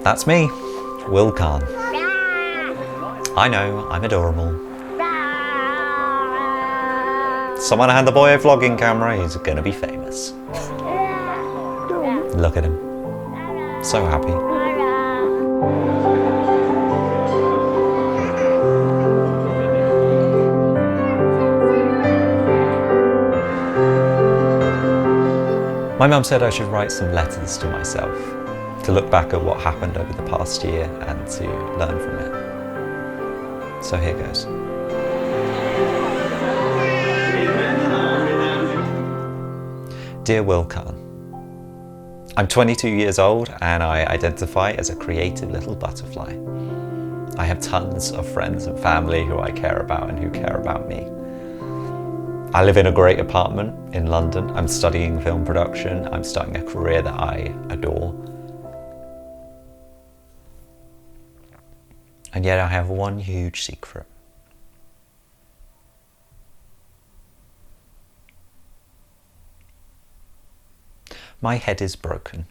That's me, Will Khan. I know, I'm adorable. Someone hand the boy a vlogging camera, he's gonna be famous. Look at him. So happy. My mum said I should write some letters to myself, to look back at what happened over the past year and to learn from it. So here goes. Dear Will Khan, I'm 22 years old and I identify as a creative little butterfly. I have tons of friends and family who I care about and who care about me. I live in a great apartment in London. I'm studying film production. I'm starting a career that I adore. And yet I have one huge secret. My head is broken.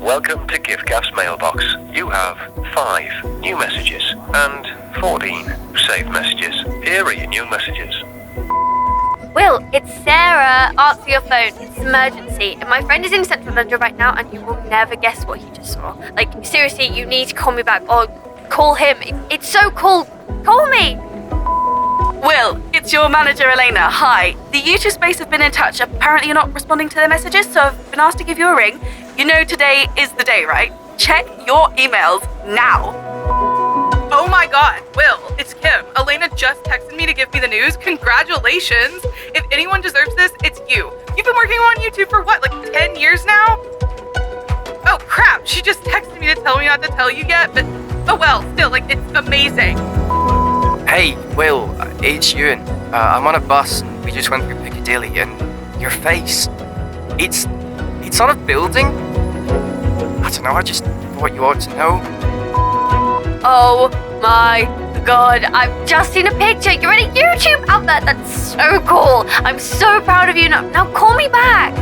Welcome to GiftGaff's mailbox. You have 5 new messages and 14 saved messages. Here are your new messages. Will, it's Sarah. Answer your phone. It's an emergency. My friend is in central London right now and you will never guess what he just saw. Like, seriously, you need to call me back or call him. It's so cool. Call me. Will, it's your manager Elena. Hi. The YouTube Space have been in touch. Apparently you're not responding to their messages, so I've been asked to give you a ring. You know today is the day, right? Check your emails now. Oh my god, Will, it's Kim. Elena just texted me to give me the news. Congratulations. If anyone deserves this, it's you. You've been working on YouTube for what, like 10 years now? Oh crap, she just texted me to tell me not to tell you yet, but oh well, still, like, it's amazing. Hey, Will, it's Ewan. I'm on a bus and we just went through Piccadilly and your face, it's on a building? I don't know, I just thought you ought to know. Oh my god, I've just seen a picture. You're in a YouTube outlet. That's so cool. I'm so proud of you. Now call me back.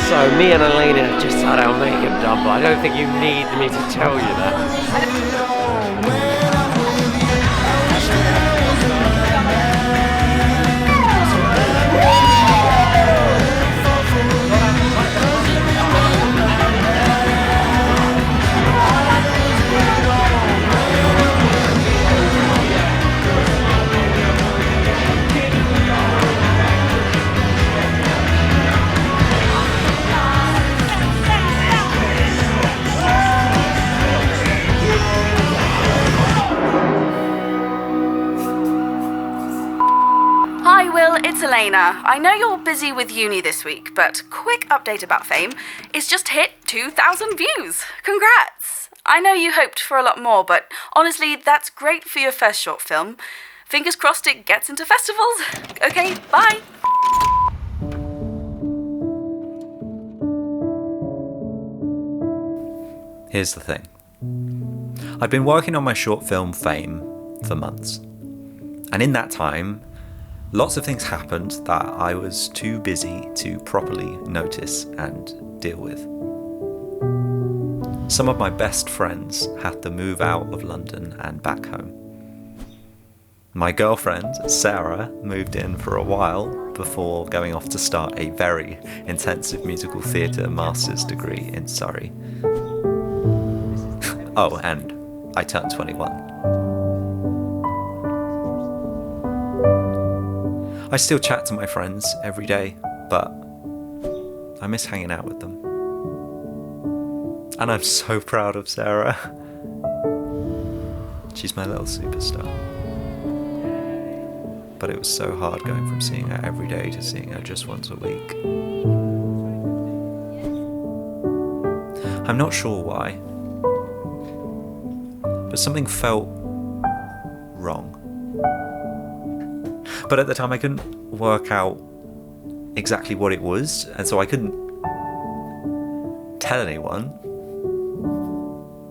So me and Elena have just had our makeup done, but I don't think you need me to tell you that. Congrats, Elena. I know you're busy with uni this week, but quick update about Fame. It's just hit 2,000 views. Congrats. I know you hoped for a lot more, but honestly, that's great for your first short film. Fingers crossed it gets into festivals. Okay, bye. Here's the thing. I'd been working on my short film Fame for months. And in that time, lots of things happened that I was too busy to properly notice and deal with. Some of my best friends had to move out of London and back home. My girlfriend, Sarah, moved in for a while before going off to start a very intensive musical theatre master's degree in Surrey. Oh, and I turned 21. I still chat to my friends every day, but I miss hanging out with them. And I'm so proud of Sarah. She's my little superstar. But it was so hard going from seeing her every day to seeing her just once a week. I'm not sure why, but something felt wrong. But at the time I couldn't work out exactly what it was, and so I couldn't tell anyone,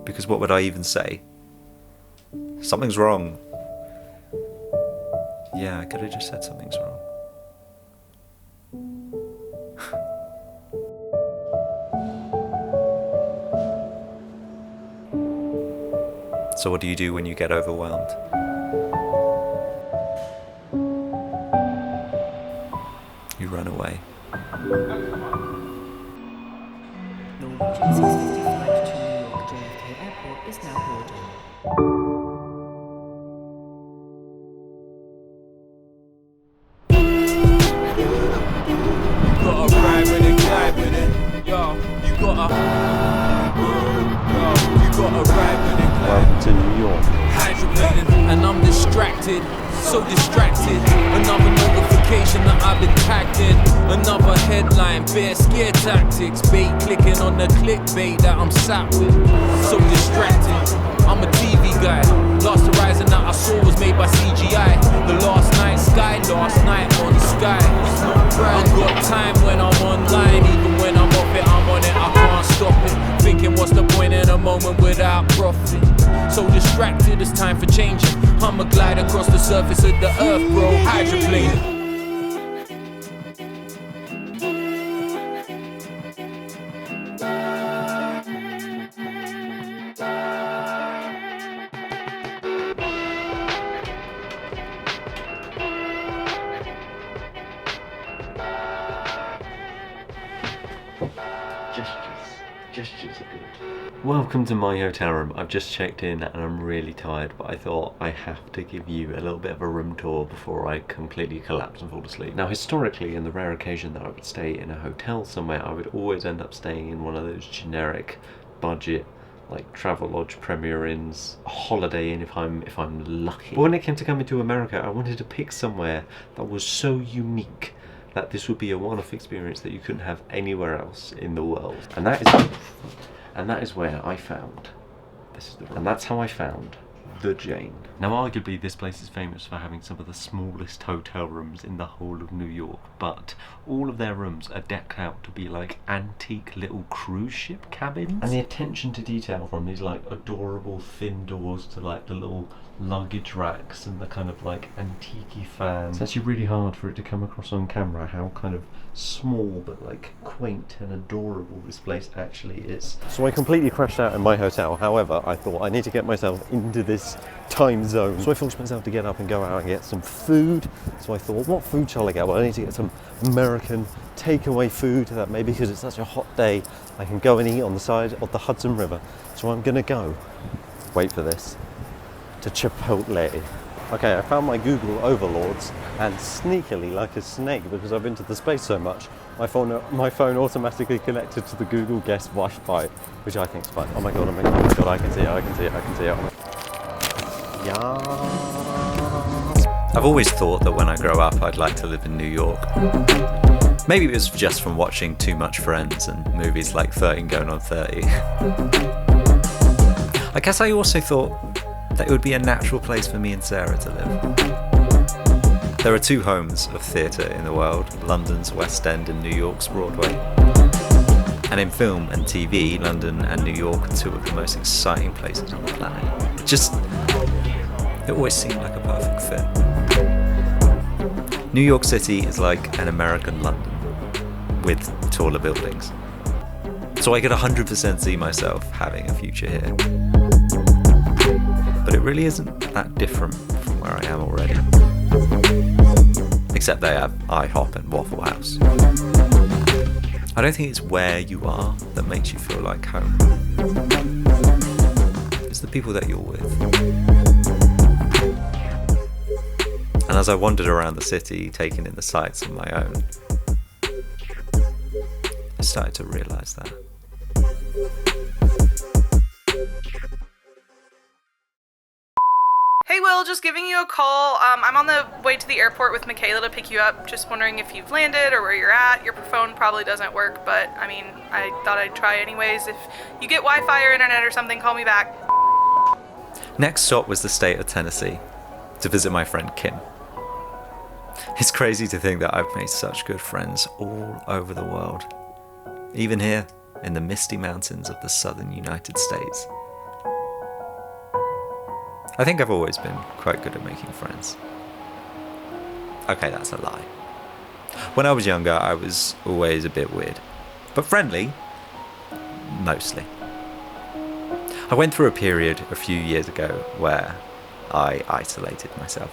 because what would I even say? Something's wrong. Yeah, I could have just said something's wrong. So what do you do when you get overwhelmed? You run away. Norwegian 650 flight to New York JFK Airport is now boarding. Gotta ride with it, glide with it. Yo, you gotta ride with it, glide. Welcome to New York. Hydroplaning, and I'm distracted, so distracted. Another notification that I've been tagged in. Another headline, bare scare tactics. Bait clicking on the clickbait that I'm sat with. So distracted, I'm a TV guy. Last horizon that I saw was made by CGI. The last night sky, last night on Sky. I've got time when I'm online. Even when I'm off it, I'm on it, I can't stop it. Thinking what's the point in a moment without profit. So distracted, it's time for changing. I'm a glide across the surface of the earth, bro. Hydroplaning. Gestures are good. Welcome to my hotel room. I've just checked in and I'm really tired, but I thought I have to give you a little bit of a room tour before I completely collapse and fall asleep. Now, historically, in the rare occasion that I would stay in a hotel somewhere, I would always end up staying in one of those generic budget, like Travelodge, Premier Inns, Holiday Inn if I'm lucky. But when it came to coming to America, I wanted to pick somewhere that was so unique that this would be a one-off experience that you couldn't have anywhere else in the world. And that is where I found, and that's how I found the Jane. Now, arguably this place is famous for having some of the smallest hotel rooms in the whole of New York, but all of their rooms are decked out to be like antique little cruise ship cabins. And the attention to detail from these like adorable thin doors to like the little luggage racks and the kind of like antique-y fans. It's actually really hard for it to come across on camera how kind of small but like quaint and adorable this place actually is. So I completely crashed out in my hotel. However, I thought I need to get myself into this time zone. So I forced myself to get up and go out and get some food. So I thought, what food shall I get? Well, I need to get some American takeaway food that maybe because it's such a hot day, I can go and eat on the side of the Hudson River. So I'm gonna go, wait for this, to Chipotle. Okay, I found my Google overlords, and sneakily, like a snake, because I've been to the space so much, my phone automatically connected to the Google Guest Wi-Fi, which I think is fun. Oh my god, I can see it. Yeah. I've always thought that when I grow up I'd like to live in New York. Maybe it was just from watching too much Friends and movies like 13 Going on 30. I guess I also thought that it would be a natural place for me and Sarah to live. There are two homes of theatre in the world, London's West End and New York's Broadway. And in film and TV, London and New York are two of the most exciting places on the planet. It always seemed like a perfect fit. New York City is like an American London, with taller buildings. So I could 100% see myself having a future here. But it really isn't that different from where I am already. Except they have IHOP and Waffle House. I don't think it's where you are that makes you feel like home. It's the people that you're with. And as I wandered around the city, taking in the sights on my own, I started to realise that. Hey Will, just giving you a call. I'm on the way to the airport with Michaela to pick you up. Just wondering if you've landed or where you're at. Your phone probably doesn't work, but I mean, I thought I'd try anyways. If you get Wi-Fi or internet or something, call me back. Next stop was the state of Tennessee, to visit my friend Kim. It's crazy to think that I've made such good friends all over the world, even here in the misty mountains of the southern United States. I think I've always been quite good at making friends. Okay, that's a lie. When I was younger, I was always a bit weird, but friendly, mostly. I went through a period a few years ago where I isolated myself.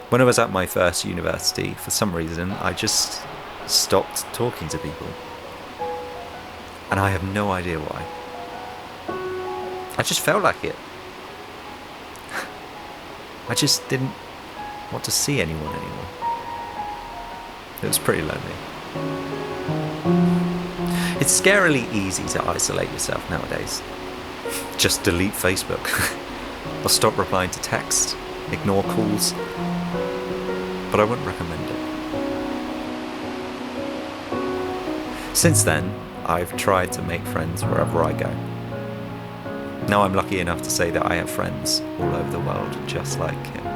When I was at my first university, for some reason, I just stopped talking to people. And I have no idea why. I just felt like it. I just didn't want to see anyone anymore. It was pretty lonely. It's scarily easy to isolate yourself nowadays. Just delete Facebook. Or stop replying to texts, ignore calls. But I wouldn't recommend it. Since then, I've tried to make friends wherever I go. Now I'm lucky enough to say that I have friends all over the world, just like Kim.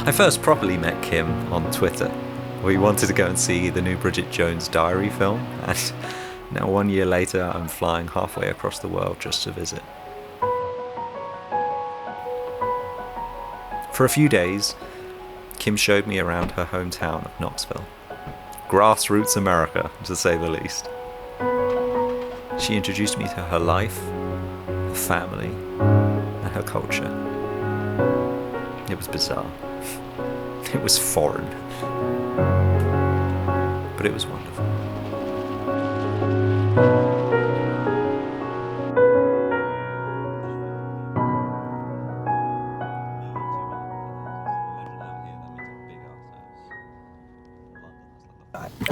I first properly met Kim on Twitter. We wanted to go and see the new Bridget Jones Diary film, and now 1 year later I'm flying halfway across the world just to visit. For a few days, Kim showed me around her hometown of Knoxville. Grassroots America, to say the least. She introduced me to her life, her family, and her culture. It was bizarre. It was foreign. But it was wonderful.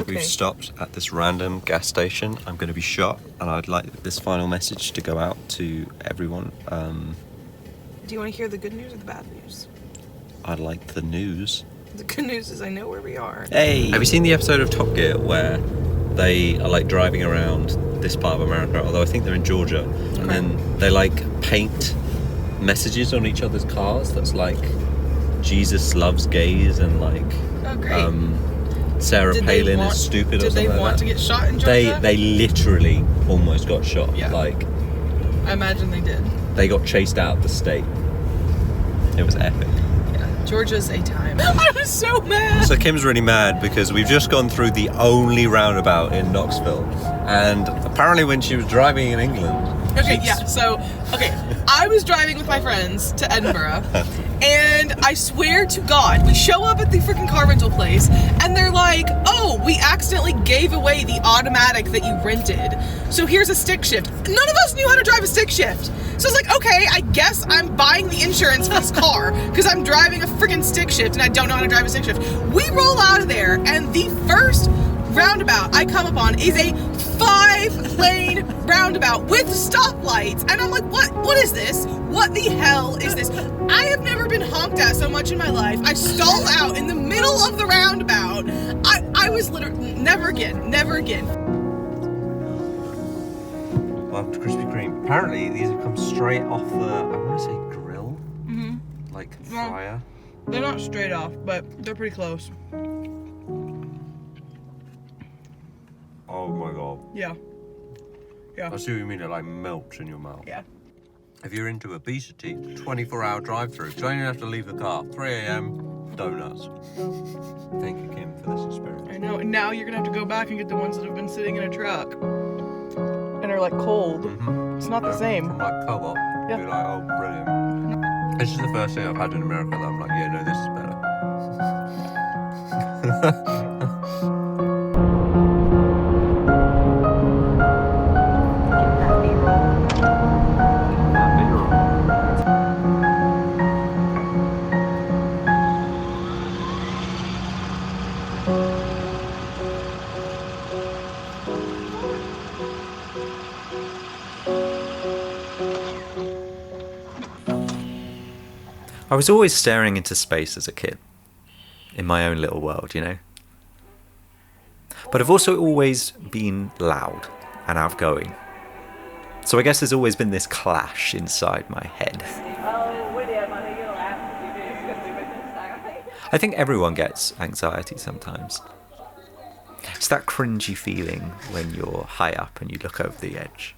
We've stopped at this random gas station. I'm going to be shot, and I'd like this final message to go out to everyone. Do you want to hear the good news or the bad news? I'd like the news. The good news is I know where we are. Hey! Have you seen the episode of Top Gear where they are like driving around this part of America, although I think they're in Georgia, and then they like paint messages on each other's cars that's like Jesus loves gays and like Sarah Palin is stupid or something like that. Did they want to get shot in Georgia? They literally almost got shot. Yeah. Like, I imagine they did. they got chased out of the state. It was epic. Yeah, Georgia's a time. I was so mad! So Kim's really mad because we've just gone through the only roundabout in Knoxville, and apparently when she was driving in England... I was driving with my friends to Edinburgh, and I swear to God, we show up at the freaking car rental place, and they're like, oh, we accidentally gave away the automatic that you rented, so here's a stick shift. None of us knew how to drive a stick shift. So I was like, okay, I guess I'm buying the insurance for this car, because I'm driving a freaking stick shift, and I don't know how to drive a stick shift. We roll out of there, and the first roundabout I come upon is a 5-lane roundabout with stoplights, and I'm like, what is this? What the hell is this? I have never been honked at so much in my life. I stalled out in the middle of the roundabout. I was literally, never again. Welcome to Krispy Kreme. Apparently these have come straight off the, I want to say grill? Mm-hmm. Like fryer. They're not straight off, but they're pretty close. Oh my god. Yeah. I see what you mean, it like melts in your mouth. Yeah. If you're into obesity, 24-hour drive-through. So you don't have to leave the car. 3 a.m. donuts. Thank you, Kim, for this experience. I know. And now you're gonna have to go back and get the ones that have been sitting in a truck and are like cold. Mm-hmm. It's not the same. From like co-op. Yeah. You're like, oh, brilliant. This is the first thing I've had in America that I'm like, yeah, no, this is better. I was always staring into space as a kid, in my own little world, you know. But I've also always been loud and outgoing. So I guess there's always been this clash inside my head. I think everyone gets anxiety sometimes. It's that cringy feeling when you're high up and you look over the edge.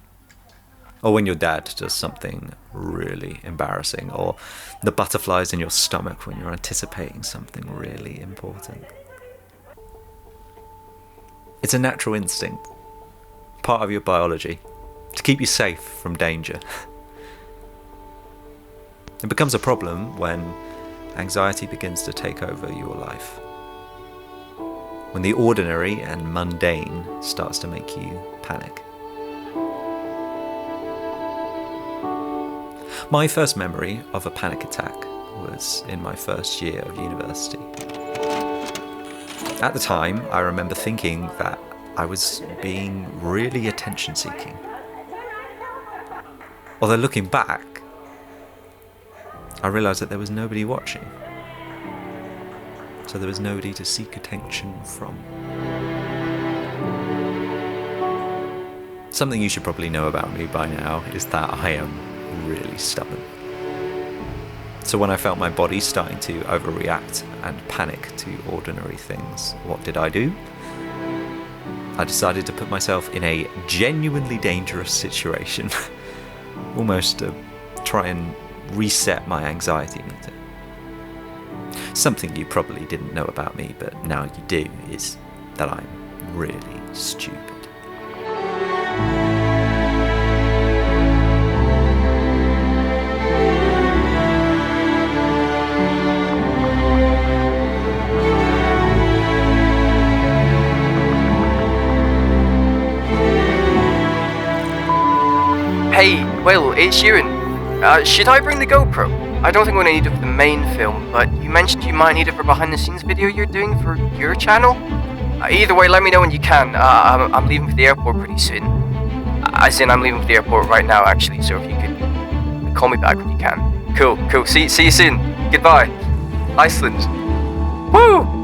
Or when your dad does something really embarrassing, or the butterflies in your stomach when you're anticipating something really important. It's a natural instinct, part of your biology, to keep you safe from danger. It becomes a problem when anxiety begins to take over your life. When the ordinary and mundane starts to make you panic. My first memory of a panic attack was in my first year of university. At the time, I remember thinking that I was being really attention-seeking. Although looking back, I realised that there was nobody watching. So there was nobody to seek attention from. Something you should probably know about me by now is that I am really stubborn. So when I felt my body starting to overreact and panic to ordinary things, what did I do? I decided to put myself in a genuinely dangerous situation, almost to try and reset my anxiety meter. Something you probably didn't know about me, but now you do, is that I'm really stupid. Hey, Will, it's Ewan. Should I bring the GoPro? I don't think we're gonna need it for the main film, but you mentioned you might need it for behind-the-scenes video you're doing for your channel? Either way, let me know when you can. I'm leaving for the airport pretty soon. As in, I'm leaving for the airport right now, actually, so if you could call me back when you can. Cool. See you soon. Goodbye. Iceland. Woo!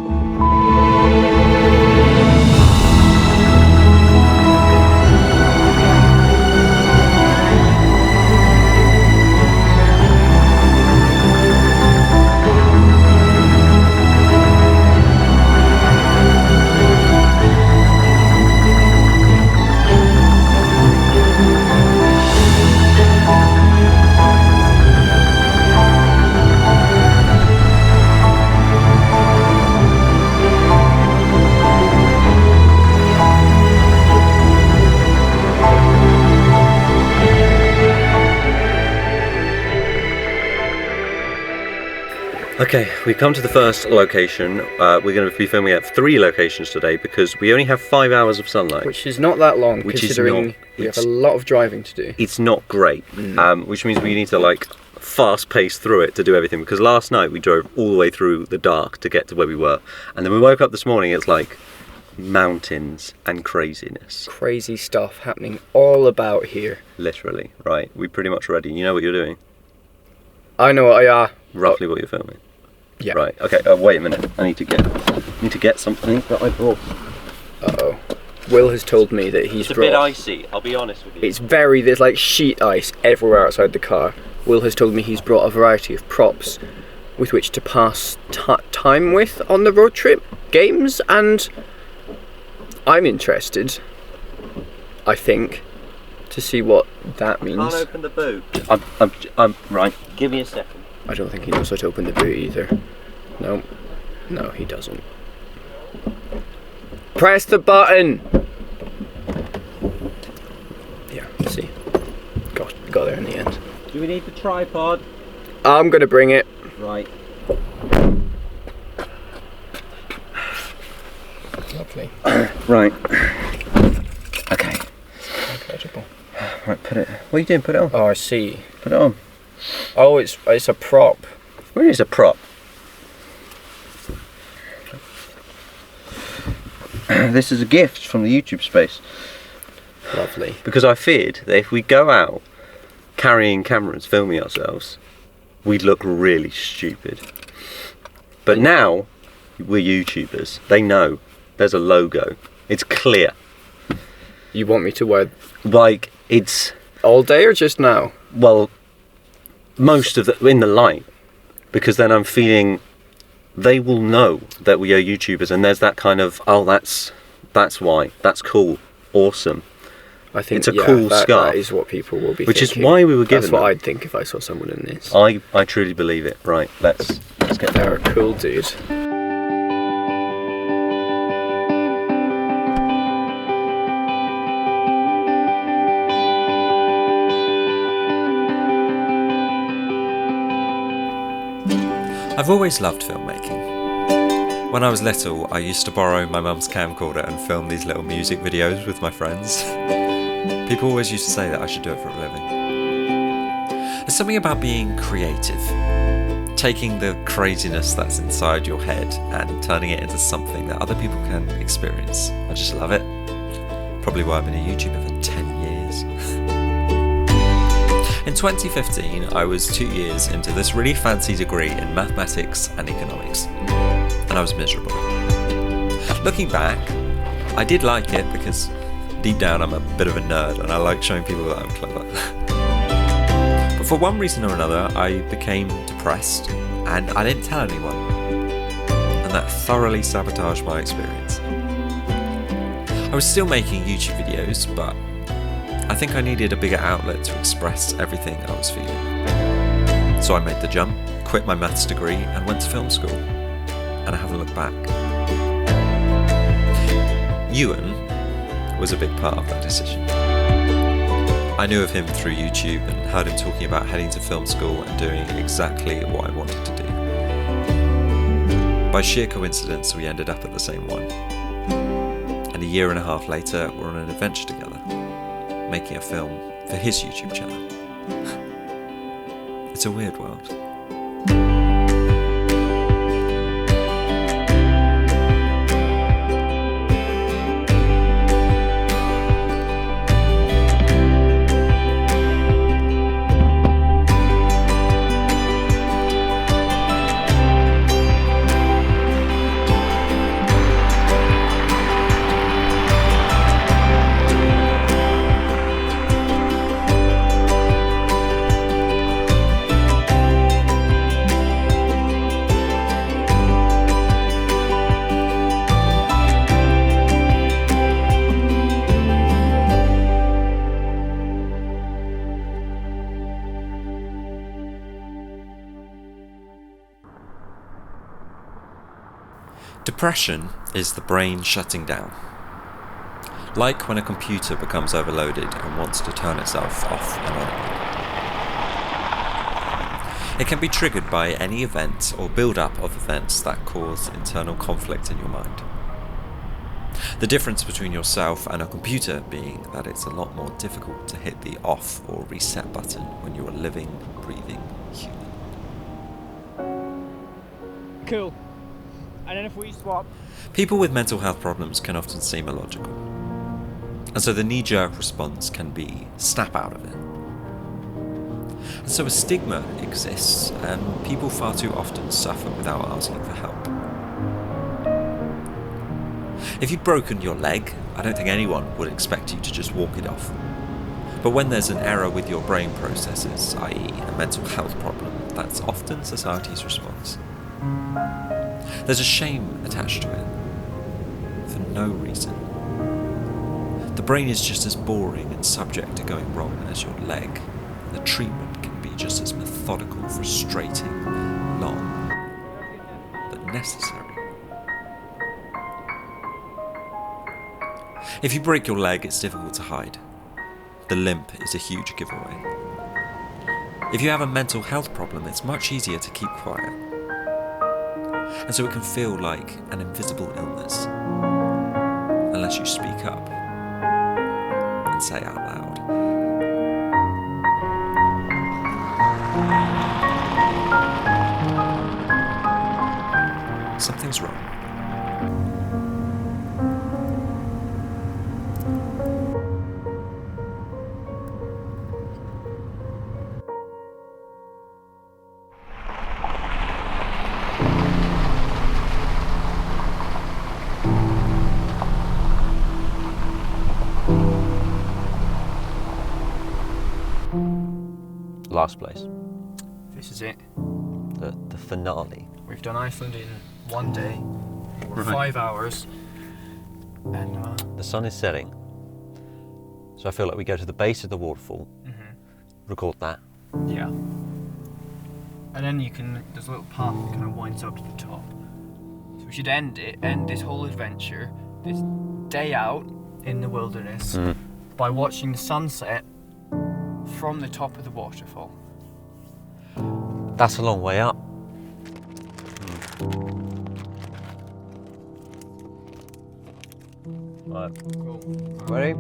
Okay, we've come to the first location. We're going to be filming at 3 locations today because we only have 5 hours of sunlight. Which is not that long, Which considering we have a lot of driving to do. It's not great, which means we need to like fast pace through it to do everything, because last night we drove all the way through the dark to get to where we were, and then we woke up this morning, it's like mountains and craziness. Crazy stuff happening all about here. Literally, right? We're pretty much ready. You know what you're doing? I know what I are. Roughly what you're filming. Yeah. Right. Okay. Wait a minute. I need to get something that I brought. Uh-oh. Will has told me that he's It's a brought... bit icy. I'll be honest with you. There's like sheet ice everywhere outside the car. Will has told me he's brought a variety of props with which to pass time with on the road trip, games, and I'm interested, I think, to see what that means. Can't open the boot. I'm right. Give me a second. I don't think he knows how to open the boot either. No, he doesn't. Press the button! Yeah, see. Got there in the end. Do we need the tripod? I'm gonna bring it. Right. Lovely. Right. Okay. Incredible. Right, put it. What are you doing? Put it on. Oh, I see. Put it on. Oh, it's a prop. Where is a prop? This is a gift from the YouTube space. Lovely. Because I feared that if we go out carrying cameras, filming ourselves, we'd look really stupid. But now we're YouTubers. They know. There's a logo. It's clear. You want me to wear like it's all day or just now? Well, most of the in the light, because then I'm feeling they will know that we are YouTubers, and there's that kind of that's why, that's cool, awesome. I think it's a cool scarf. That is what people will be which thinking. is why we were given That's what them. I'd think if I saw someone in this. I truly believe it. Right, let's get They're a cool dude. I've always loved filmmaking. When I was little, I used to borrow my mum's camcorder and film these little music videos with my friends. People always used to say that I should do it for a living. There's something about being creative, taking the craziness that's inside your head and turning it into something that other people can experience. I just love it. Probably why I've been a YouTuber for 10 years. In 2015, I was 2 years into this really fancy degree in mathematics and economics, and I was miserable. Looking back, I did like it because deep down I'm a bit of a nerd and I like showing people that I'm clever. But for one reason or another, I became depressed and I didn't tell anyone, and that thoroughly sabotaged my experience. I was still making YouTube videos, but I think I needed a bigger outlet to express everything I was feeling. So I made the jump, quit my maths degree, and went to film school. And I haven't looked back. Ewan was a big part of that decision. I knew of him through YouTube and heard him talking about heading to film school and doing exactly what I wanted to do. By sheer coincidence, we ended up at the same one. And a year and a half later, we're on an adventure together, making a film for his YouTube channel. It's a weird world. Depression is the brain shutting down. Like when a computer becomes overloaded and wants to turn itself off and on again. It can be triggered by any event or build-up of events that cause internal conflict in your mind. The difference between yourself and a computer being that it's a lot more difficult to hit the off or reset button when you're a living, breathing human. Cool. And then if we swap... People with mental health problems can often seem illogical, and so the knee-jerk response can be snap out of it. And so a stigma exists, and people far too often suffer without asking for help. If you'd broken your leg, I don't think anyone would expect you to just walk it off. But when there's an error with your brain processes, i.e. a mental health problem, that's often society's response. There's a shame attached to it, for no reason. The brain is just as boring and subject to going wrong as your leg. The treatment can be just as methodical, frustrating, long, but necessary. If you break your leg, it's difficult to hide. The limp is a huge giveaway. If you have a mental health problem, it's much easier to keep quiet. And so it can feel like an invisible illness, unless you speak up and say out loud. Something's wrong. Last place. This is it. The finale. We've done Iceland in 1 day, or 5 hours, and The sun is setting, so I feel like we go to the base of the waterfall, record that. yeah. And then there's a little path that kind of winds up to the top. So we should end this whole adventure, this day out in the wilderness, by watching the sunset from the top of the waterfall. That's a long way up. Right. Cool. Ready?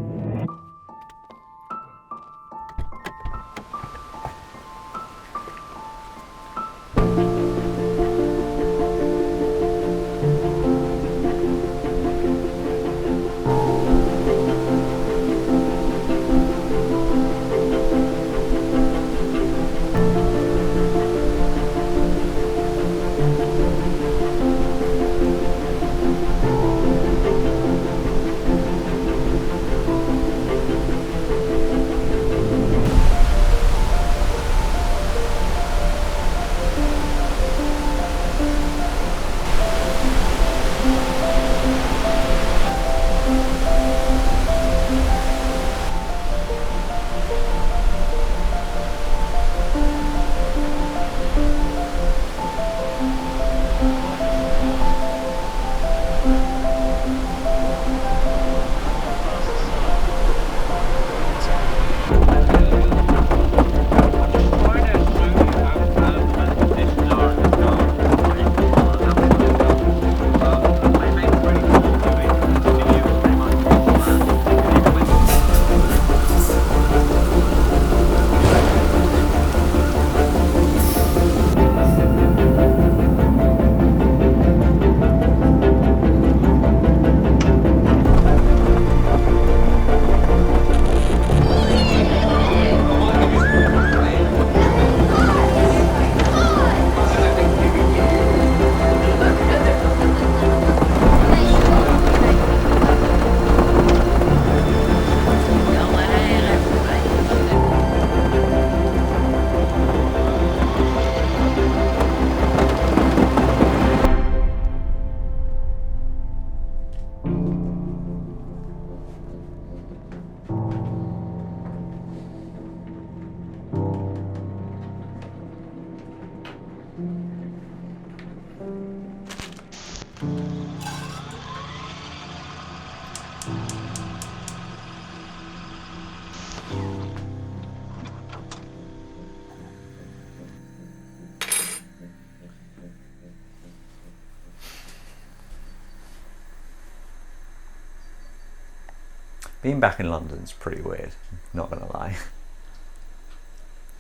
Being back in London's pretty weird, not gonna lie.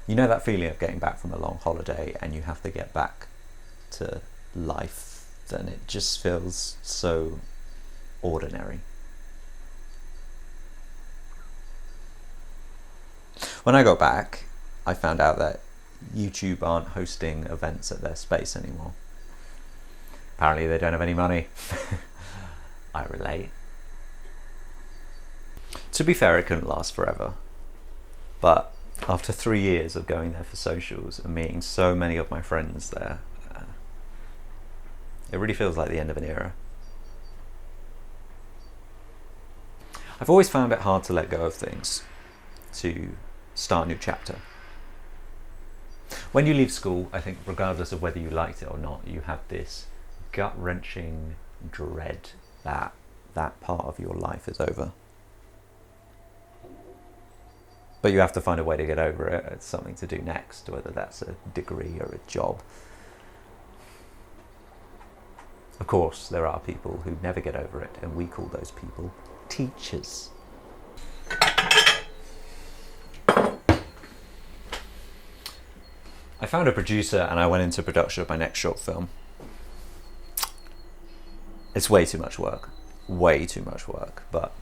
You know that feeling of getting back from a long holiday and you have to get back to life, then it just feels so ordinary. When I go back, I found out that YouTube aren't hosting events at their space anymore. Apparently they don't have any money. I relate. To be fair, it couldn't last forever. But after 3 years of going there for socials and meeting so many of my friends there, it really feels like the end of an era. I've always found it hard to let go of things, to start a new chapter. When you leave school, I think regardless of whether you liked it or not, you have this gut-wrenching dread that that part of your life is over. But you have to find a way to get over it. It's something to do next, whether that's a degree or a job. Of course, there are people who never get over it, and we call those people teachers. I found a producer and I went into production of my next short film. It's way too much work. Way too much work, but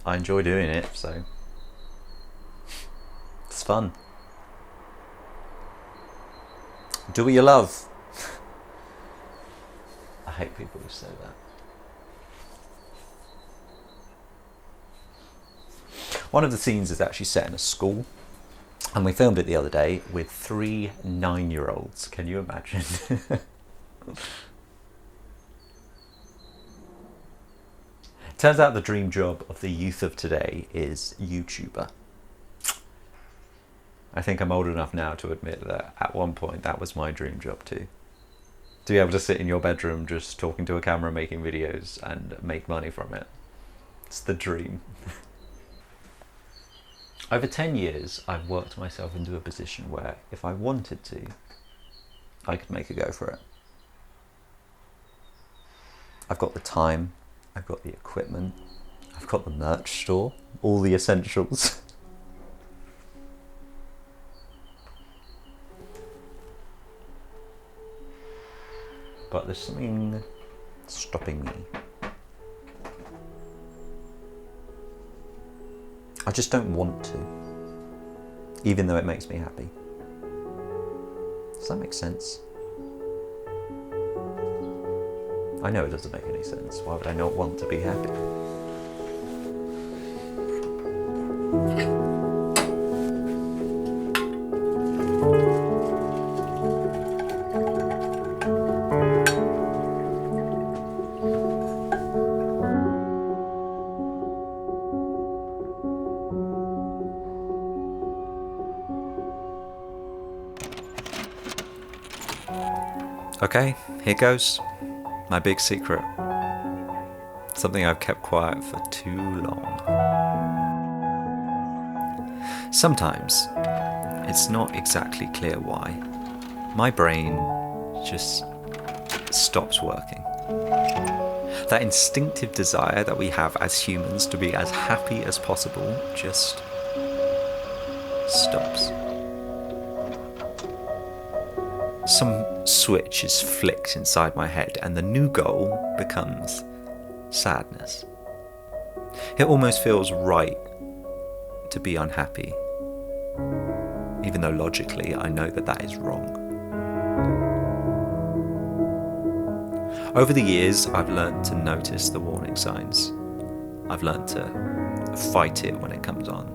I enjoy doing it, so it's fun. Do what you love. I hate people who say that. One of the scenes is actually set in a school, and we filmed it the other day with 3 9-year-olds. Can you imagine? Turns out the dream job of the youth of today is YouTuber. I think I'm old enough now to admit that at one point that was my dream job too. To be able to sit in your bedroom just talking to a camera, making videos and make money from it. It's the dream. Over 10 years, I've worked myself into a position where if I wanted to, I could make a go for it. I've got the time, I've got the equipment, I've got the merch store, all the essentials. But there's something stopping me. I just don't want to, even though it makes me happy. Does that make sense? I know it doesn't make any sense. Why would I not want to be happy? Okay, here goes. My big secret. Something I've kept quiet for too long. Sometimes, it's not exactly clear why. My brain just stops working. That instinctive desire that we have as humans to be as happy as possible just stops. Some switch is flicked inside my head and the new goal becomes sadness. It almost feels right to be unhappy, even though logically I know that that is wrong. Over the years, I've learned to notice the warning signs. I've learned to fight it when it comes on.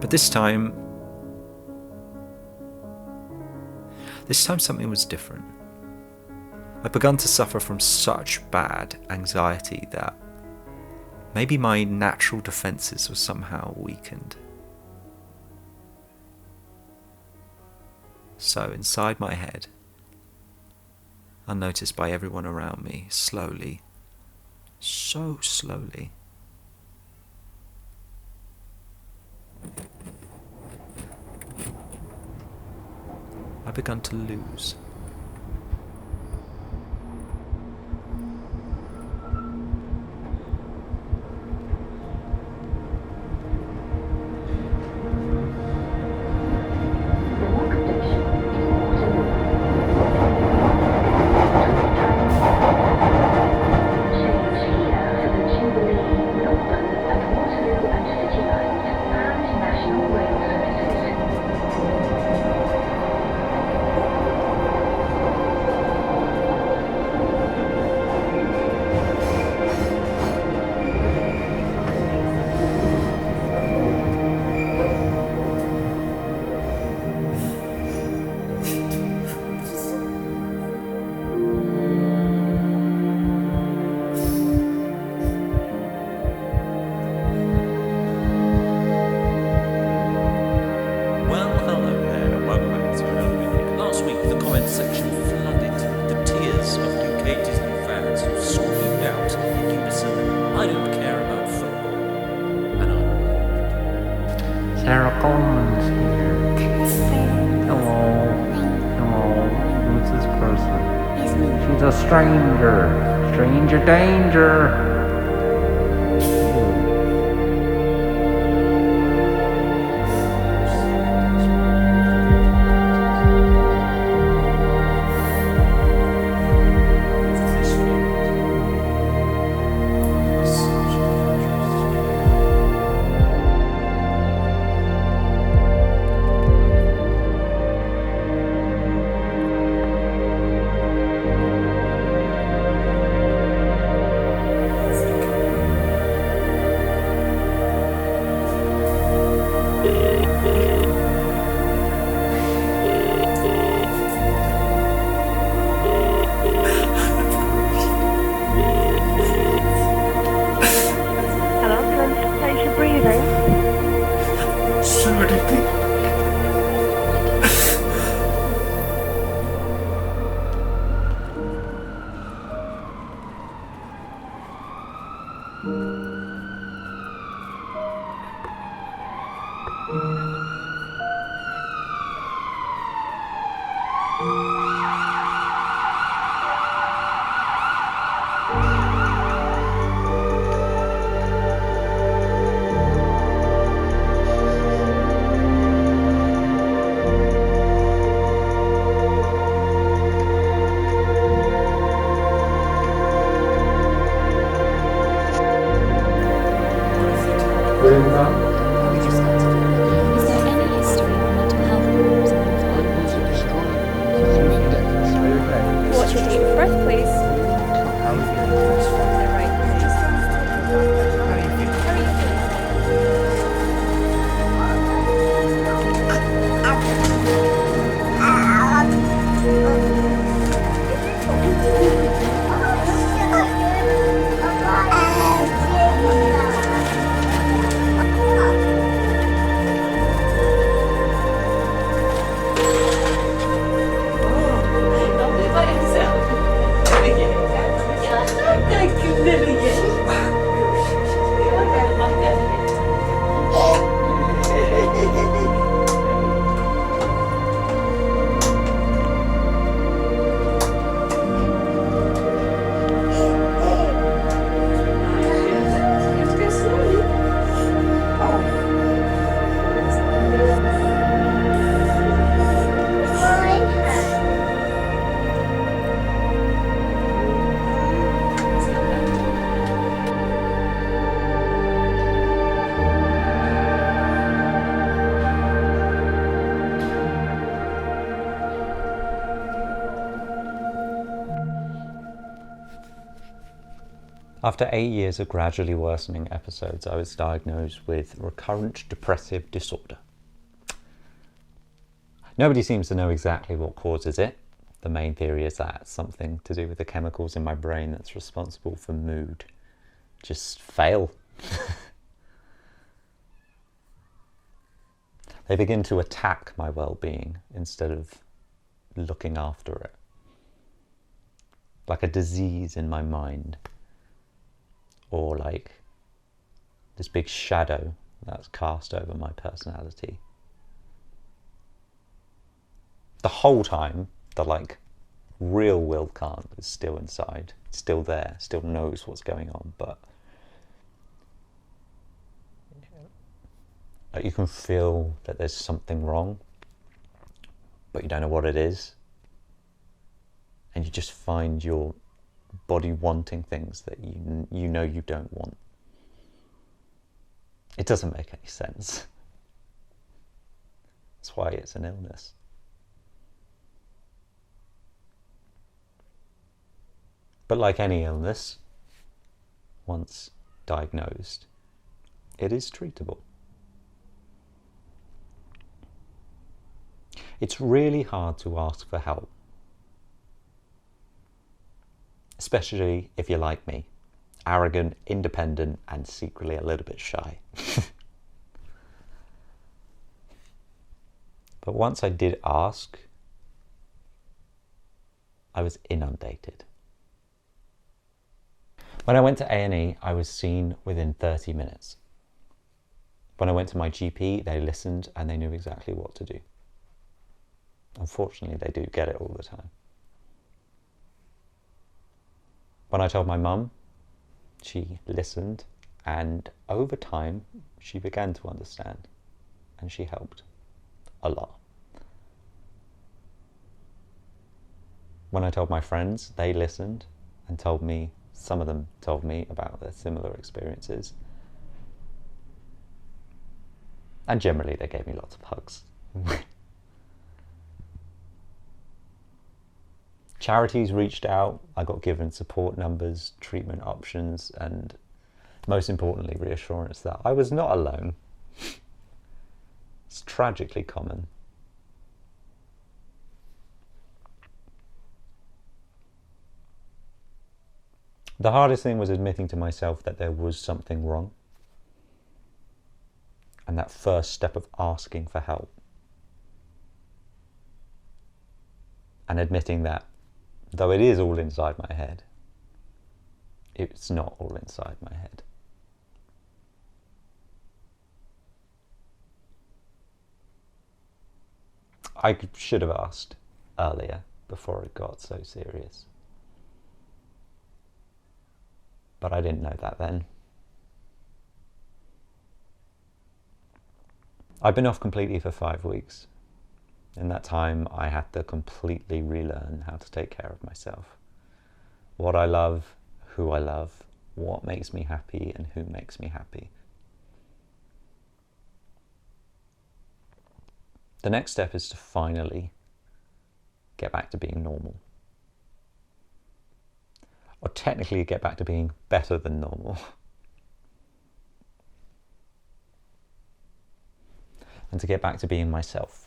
But this time something was different. I'd begun to suffer from such bad anxiety that maybe my natural defenses were somehow weakened. So inside my head, unnoticed by everyone around me, slowly, so slowly, I begun to lose. National It's a stranger. Stranger danger. Watch your deep breath, please. After 8 years of gradually worsening episodes, I was diagnosed with recurrent depressive disorder. Nobody seems to know exactly what causes it. The main theory is that it's something to do with the chemicals in my brain that's responsible for mood just fail. They begin to attack my well-being instead of looking after it. Like a disease in my mind. Or like this big shadow that's cast over my personality. The whole time, the like real Will Khan is still inside, still there, still knows what's going on, but like you can feel that there's something wrong, but you don't know what it is, and you just find your body wanting things that you know you don't want. It doesn't make any sense. That's why it's an illness. But like any illness, once diagnosed, it is treatable. It's really hard to ask for help. Especially if you're like me, arrogant, independent, and secretly a little bit shy. But once I did ask, I was inundated. When I went to A&E, I was seen within 30 minutes. When I went to my GP, they listened and they knew exactly what to do. Unfortunately, they do get it all the time. When I told my mum, she listened, and over time she began to understand, and she helped a lot. When I told my friends, they listened and told me, some of them told me about their similar experiences. And generally they gave me lots of hugs. Charities reached out, I got given support numbers, treatment options, and most importantly, reassurance that I was not alone. It's tragically common. The hardest thing was admitting to myself that there was something wrong. And that first step of asking for help. And admitting that, though it is all inside my head, it's not all inside my head. I should have asked earlier before it got so serious. But I didn't know that then. I've been off completely for 5 weeks. In that time, I had to completely relearn how to take care of myself. What I love, who I love, what makes me happy, and who makes me happy. The next step is to finally get back to being normal. Or technically get back to being better than normal. And to get back to being myself.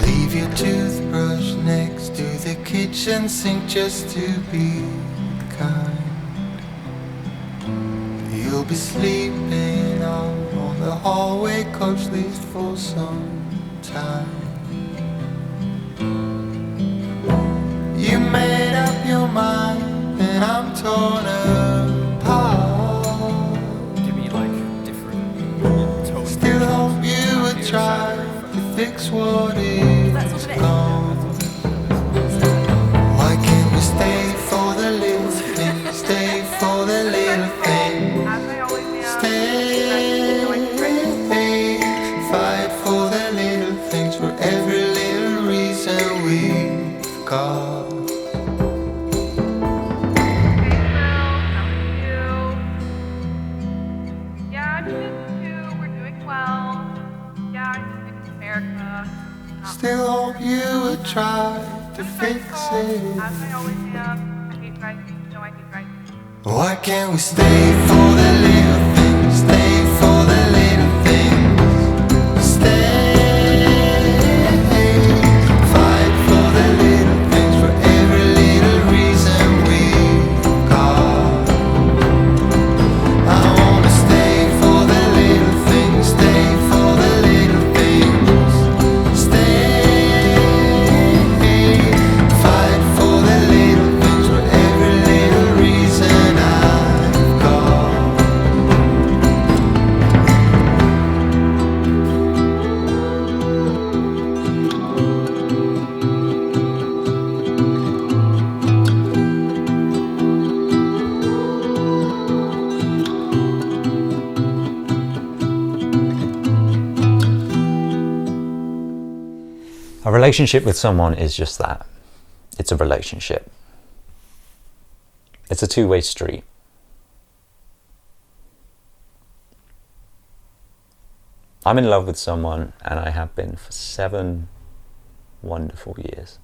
Leave your toothbrush next to the kitchen sink just to be kind. You'll be sleeping on the hallway couch, at least for some time. You made up your mind and I'm torn apart. Give me like different tones. Still hope you would try to fix what is gone. Why can't we stay for the little things? Stay for the little things. Stay, fight for the little things, for every little reason we've got. Still hope you would try to fix it. Why can't we stay for the little things? Stay for the little things. Stay, fight for the little things, for every little reason we've got. I wanna stay for the little things. Stay for the little things. Stay, fight for the little things, for every little reason I've got. A relationship with someone is just that. It's a relationship. It's a two-way street. I'm in love with someone, and I have been for 7 wonderful years.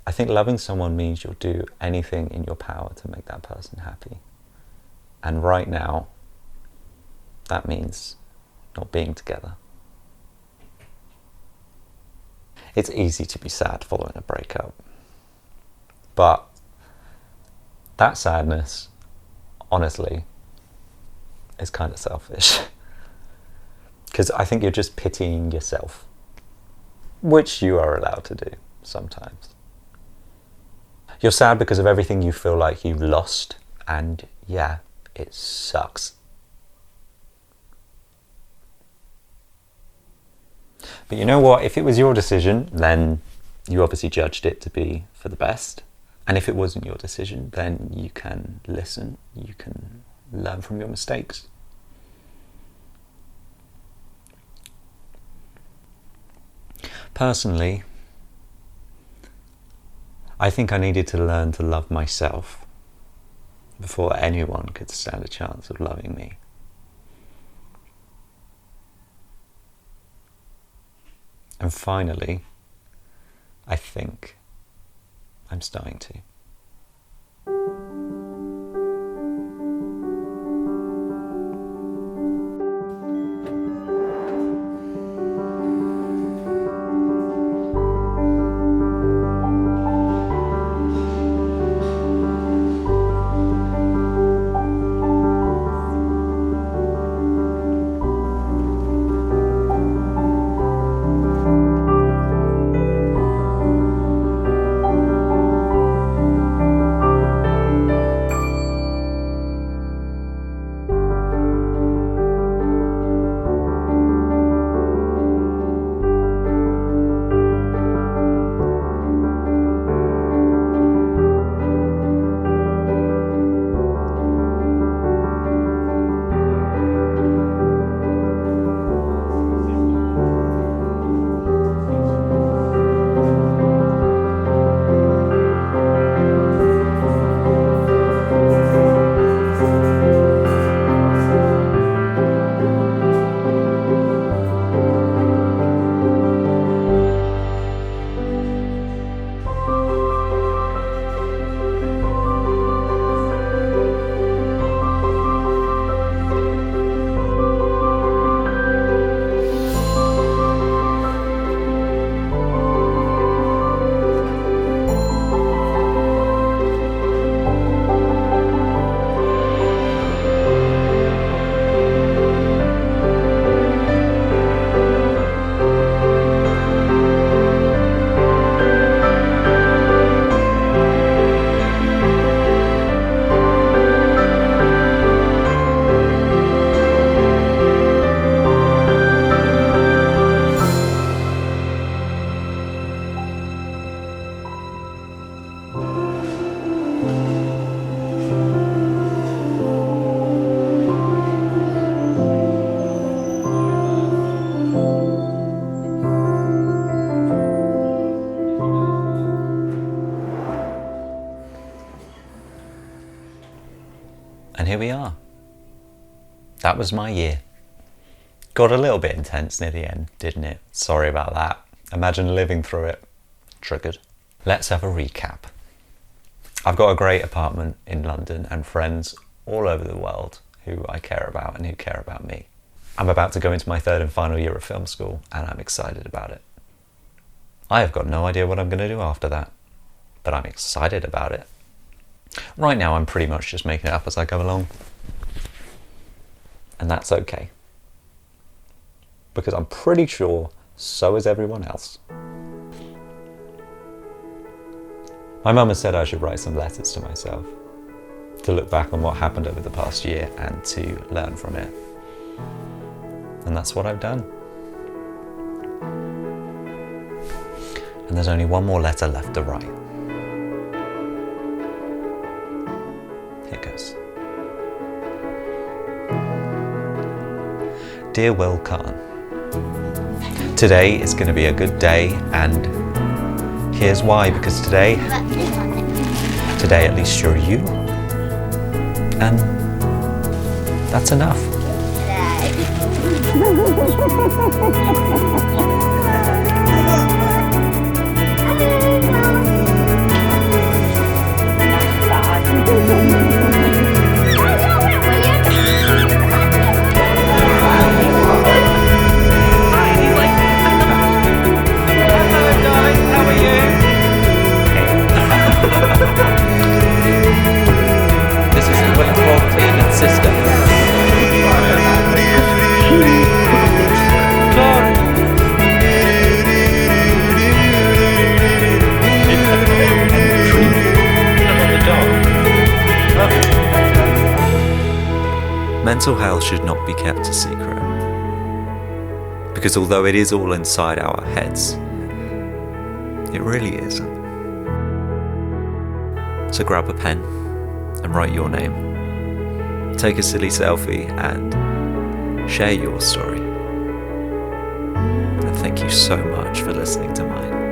I think loving someone means you'll do anything in your power to make that person happy. And right now, that means not being together. It's easy to be sad following a breakup. But that sadness, honestly, is kind of selfish. Because I think you're just pitying yourself, which you are allowed to do sometimes. You're sad because of everything you feel like you lost, and yeah, it sucks. But you know what? If it was your decision, then you obviously judged it to be for the best. And if it wasn't your decision, then you can listen, you can learn from your mistakes. Personally, I think I needed to learn to love myself before anyone could stand a chance of loving me. And finally, I think I'm starting to. And here we are. That was my year. Got a little bit intense near the end, didn't it? Sorry about that. Imagine living through it. Triggered. Let's have a recap. I've got a great apartment in London and friends all over the world who I care about and who care about me. I'm about to go into my third and final year of film school and I'm excited about it. I have got no idea what I'm going to do after that, but I'm excited about it. Right now I'm pretty much just making it up as I go along. And that's okay. Because I'm pretty sure so is everyone else. My mum has said I should write some letters to myself, to look back on what happened over the past year and to learn from it. And that's what I've done. And there's only one more letter left to write. Here goes. Dear Will Khan, today is going to be a good day, and here's why. Because today at least you're you, and that's enough. This is Will Quality and its sister. Mental health should not be kept a secret. Because although it is all inside our heads, it really isn't. So grab a pen and write your name. Take a silly selfie and share your story. And thank you so much for listening to mine.